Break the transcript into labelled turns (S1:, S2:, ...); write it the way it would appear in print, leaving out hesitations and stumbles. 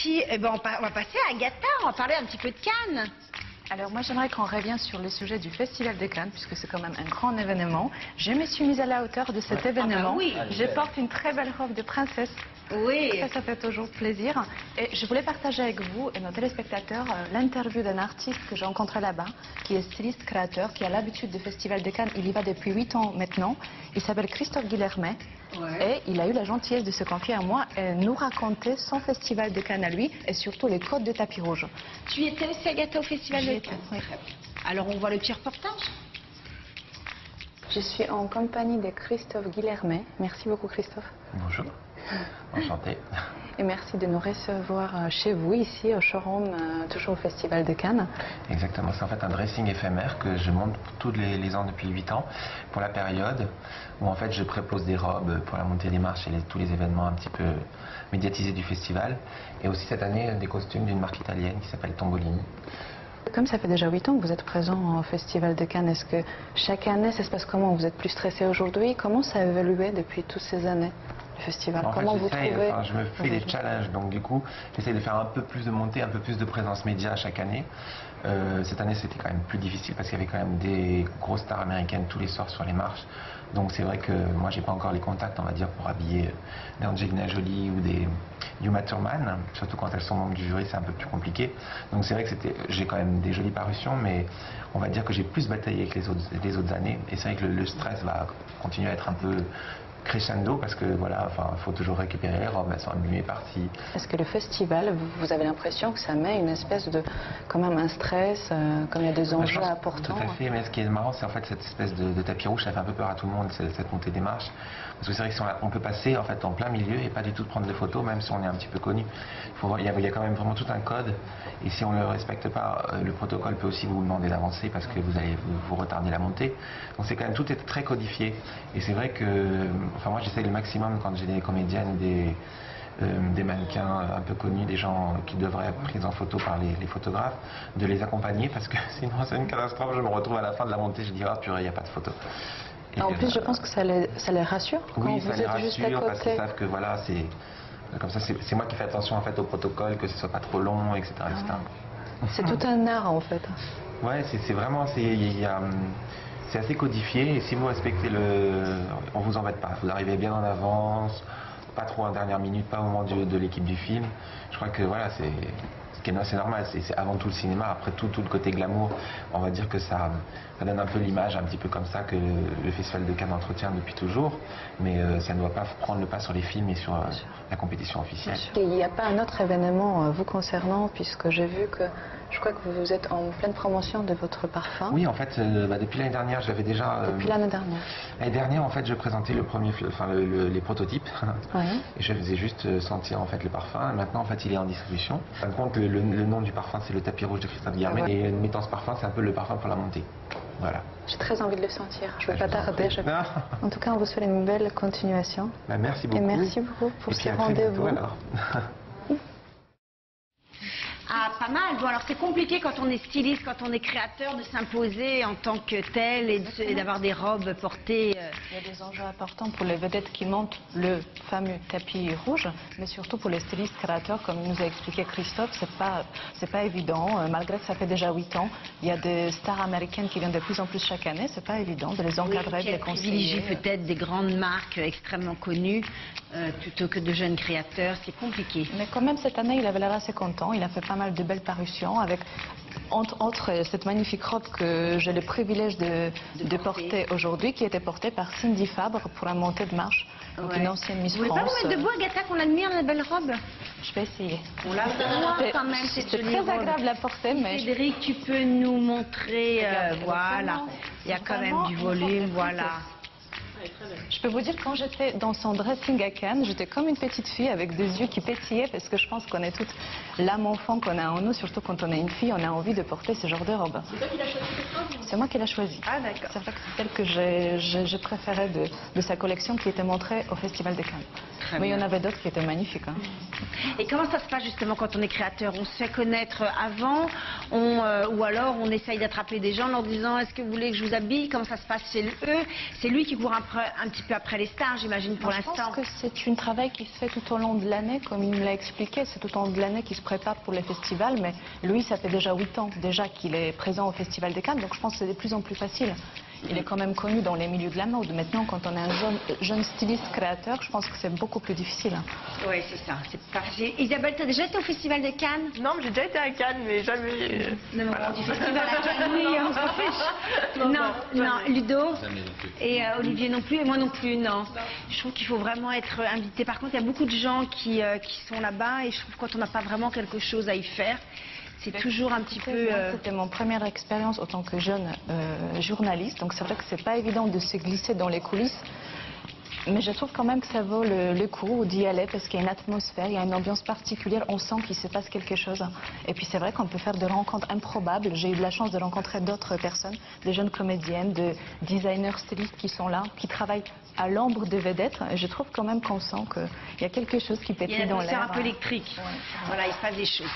S1: Eh ben, on va passer à Agatha, on va parler un petit peu de Cannes.
S2: Alors moi j'aimerais qu'on revienne sur le sujet du Festival de Cannes puisque c'est quand même un grand événement. Je me suis mise à la hauteur de cet événement.
S1: Ah bah oui.
S2: Je porte une très belle robe de princesse.
S1: Oui.
S2: Ça fait toujours plaisir. Et je voulais partager avec vous et nos téléspectateurs l'interview d'un artiste que j'ai rencontré là-bas, qui est styliste créateur, qui a l'habitude du Festival de Cannes. Il y va depuis 8 ans maintenant. Il s'appelle Christophe Guillermet.
S1: Ouais.
S2: Et il a eu la gentillesse de se confier à moi et nous raconter son Festival de Cannes à lui et surtout les codes de tapis rouge.
S1: Tu étais aussi, Agatha, au Festival de Cannes?
S2: Oui.
S1: Alors on voit le petit reportage.
S2: Je suis en compagnie de Christophe Guillermet. Merci beaucoup Christophe.
S3: Bonjour, enchanté.
S2: Et merci de nous recevoir chez vous, ici au showroom, toujours au Festival de Cannes.
S3: Exactement, c'est en fait un dressing éphémère que je monte tous les ans depuis 8 ans, pour la période où en fait je prépose des robes pour la montée des marches et tous les événements un petit peu médiatisés du festival. Et aussi cette année des costumes d'une marque italienne qui s'appelle Tombolini.
S2: Comme ça fait déjà 8 ans que vous êtes présent au Festival de Cannes, est-ce que chaque année ça se passe comment? Vous êtes plus stressé aujourd'hui? Comment ça a évolué depuis toutes ces années, le festival? Comment vous trouvez?
S3: Je me fais des challenges, donc du coup j'essaie de faire un peu plus de montée, un peu plus de présence média chaque année. Cette année c'était quand même plus difficile parce qu'il y avait quand même des grosses stars américaines tous les soirs sur les marches. Donc c'est vrai que moi j'ai pas encore les contacts, on va dire, pour habiller des Angelina Jolie ou des Uma Thurman, surtout quand elles sont membres du jury, c'est un peu plus compliqué. Donc c'est vrai que j'ai quand même des jolies parutions, mais on va dire que j'ai plus bataillé que les autres années. Et c'est vrai que le stress va continuer à être un peu crescendo parce que voilà, enfin, faut toujours récupérer les robes, elles sont abîmées parties.
S2: Est-ce que le festival, vous avez l'impression que ça met une espèce de, quand même un stress, comme il y a des enjeux importants?
S3: Tout à fait, mais ce qui est marrant, c'est en fait cette espèce de tapis rouge, ça fait un peu peur à tout le monde, cette montée des marches. Parce que c'est vrai que si on peut passer en fait en plein milieu et pas du tout prendre de photos, même si on est un petit peu connu. Il y a quand même vraiment tout un code, et si on ne le respecte pas, le protocole peut aussi vous demander d'avancer parce que vous allez vous retarder la montée. Donc c'est quand même, tout est très codifié, et c'est vrai que, enfin moi j'essaye le maximum quand j'ai des comédiennes, des mannequins un peu connus, des gens qui devraient être pris en photo par les photographes, de les accompagner parce que sinon c'est une catastrophe. Je me retrouve à la fin de la montée, je dis ah purée, il n'y a pas de photo. Et
S2: en plus, je pense que ça les rassure quand
S3: oui,
S2: vous
S3: ça les
S2: êtes juste à
S3: rassure
S2: côté.
S3: parce qu'ils savent que voilà, c'est comme ça, c'est moi qui fais attention en fait au protocole, que ce soit pas trop long, etc. etc.
S2: C'est tout un art en fait.
S3: Ouais, c'est vraiment, c'est assez codifié, et si vous respectez on vous embête pas, vous arrivez bien en avance, pas trop en dernière minute, pas au moment de l'équipe du film. Je crois que voilà, c'est normal, c'est avant tout le cinéma, après tout le côté glamour, on va dire que ça donne un peu l'image, un petit peu comme ça que le Festival de Cannes entretient depuis toujours, mais ça ne doit pas prendre le pas sur les films et sur la compétition officielle.
S2: Et il n'y a pas un autre événement vous concernant, puisque j'ai vu que, je crois que vous êtes en pleine promotion de votre parfum.
S3: Oui, en fait, depuis l'année dernière, j'avais déjà...
S2: Depuis l'année dernière.
S3: L'année dernière, en fait, je présentais les prototypes,
S2: Oui.
S3: et je faisais juste sentir en fait le parfum. Et maintenant, en fait, il est en distribution. En fin de compte, le nom du parfum, c'est le tapis rouge de Christophe Guillermet, et mettant ce parfum, c'est un peu le parfum pour la montée. Voilà.
S2: J'ai très envie de le sentir. Je ne vais pas
S3: vous en
S2: tarder.
S3: prie.
S2: En tout cas, on vous souhaite une belle continuation.
S3: Bah, merci beaucoup.
S2: Et merci beaucoup pour
S3: Et puis
S2: ce
S3: à très
S2: rendez-vous.
S3: bientôt, alors.
S1: Ah, pas mal. Bon, alors c'est compliqué quand on est styliste, quand on est créateur, de s'imposer en tant que tel et d'avoir des robes portées.
S2: Il y a des enjeux importants pour les vedettes qui montent le fameux tapis rouge, mais surtout pour les stylistes créateurs, comme nous a expliqué Christophe, c'est pas évident. Malgré que ça fait déjà 8 ans, il y a des stars américaines qui viennent de plus en plus chaque année. C'est pas évident de les encadrer, de les conseiller.
S1: Privilégie peut-être des grandes marques extrêmement connues plutôt que de jeunes créateurs. C'est compliqué.
S2: Mais quand même, cette année, il avait l'air assez content. Il a fait pas mal de belles parutions avec, entre autres, cette magnifique robe que j'ai le privilège de porter aujourd'hui, qui était portée par Cindy Fabre pour la montée de marche, donc une ancienne Miss
S1: Vous voulez
S2: France.
S1: pas vous mettre debout, Agatha, qu'on admire la belle robe?
S2: Je vais essayer.
S1: On la voit quand même, cette
S2: C'est
S1: jolie
S2: très
S1: robe.
S2: agréable à porter, mais...
S1: Frédéric, tu peux nous montrer,
S2: Regarde,
S1: voilà, il y a quand même du volume, voilà.
S2: Je peux vous dire, quand j'étais dans son dressing à Cannes, j'étais comme une petite fille avec des yeux qui pétillaient, parce que je pense qu'on est toute l'âme enfant qu'on a en nous, surtout quand on est une fille, on a envie de porter ce genre de robe. C'est toi qui l'as choisi cette robe? C'est moi qui l'ai choisie.
S1: Ah d'accord.
S2: C'est vrai que c'est celle que j'ai préférée de sa collection qui était montrée au Festival de Cannes.
S1: très
S2: Mais il y
S1: bien.
S2: en avait d'autres qui étaient magnifiques. Hein.
S1: Et comment ça se passe justement quand on est créateur? On se fait connaître avant, ou alors on essaye d'attraper des gens en leur disant est-ce que vous voulez que je vous habille? Comment ça se passe chez eux? C'est lui qui court un petit peu après les stars, j'imagine, pour
S2: Moi, je
S1: l'instant.
S2: pense que c'est un travail qui se fait tout au long de l'année, comme il me l'a expliqué. C'est tout au long de l'année qu'il se prépare pour les festivals. Mais lui, ça fait déjà 8 ans déjà qu'il est présent au Festival de Cannes. Donc je pense que c'est de plus en plus facile. Il est quand même connu dans les milieux de la mode. Maintenant, quand on est un jeune styliste créateur, je pense que c'est beaucoup plus difficile.
S1: Oui, c'est ça. Isabelle, tu as déjà été au Festival de Cannes?
S4: Non, mais j'ai déjà été à Cannes, mais jamais...
S1: Non, mais du festival à Cannes, oui, on s'en fiche. Non, Ludo. Et Olivier non plus, et moi non plus, non. Je trouve qu'il faut vraiment être invité. Par contre, il y a beaucoup de gens qui sont là-bas, et je trouve que quand on n'a pas vraiment quelque chose à y faire, c'est toujours un petit peu...
S2: C'était mon première expérience en tant que jeune journaliste, donc c'est vrai que c'est pas évident de se glisser dans les coulisses. Mais je trouve quand même que ça vaut le coup d'y aller parce qu'il y a une atmosphère, il y a une ambiance particulière, on sent qu'il se passe quelque chose. Et puis c'est vrai qu'on peut faire des rencontres improbables. J'ai eu de la chance de rencontrer d'autres personnes, des jeunes comédiennes, de designers stylistes qui sont là, qui travaillent à l'ombre des vedettes. Et je trouve quand même qu'on sent qu'il y a quelque chose qui
S1: Il y a
S2: pétille dans
S1: une atmosphère
S2: l'air.
S1: un peu électrique. Voilà, il se passe des choses.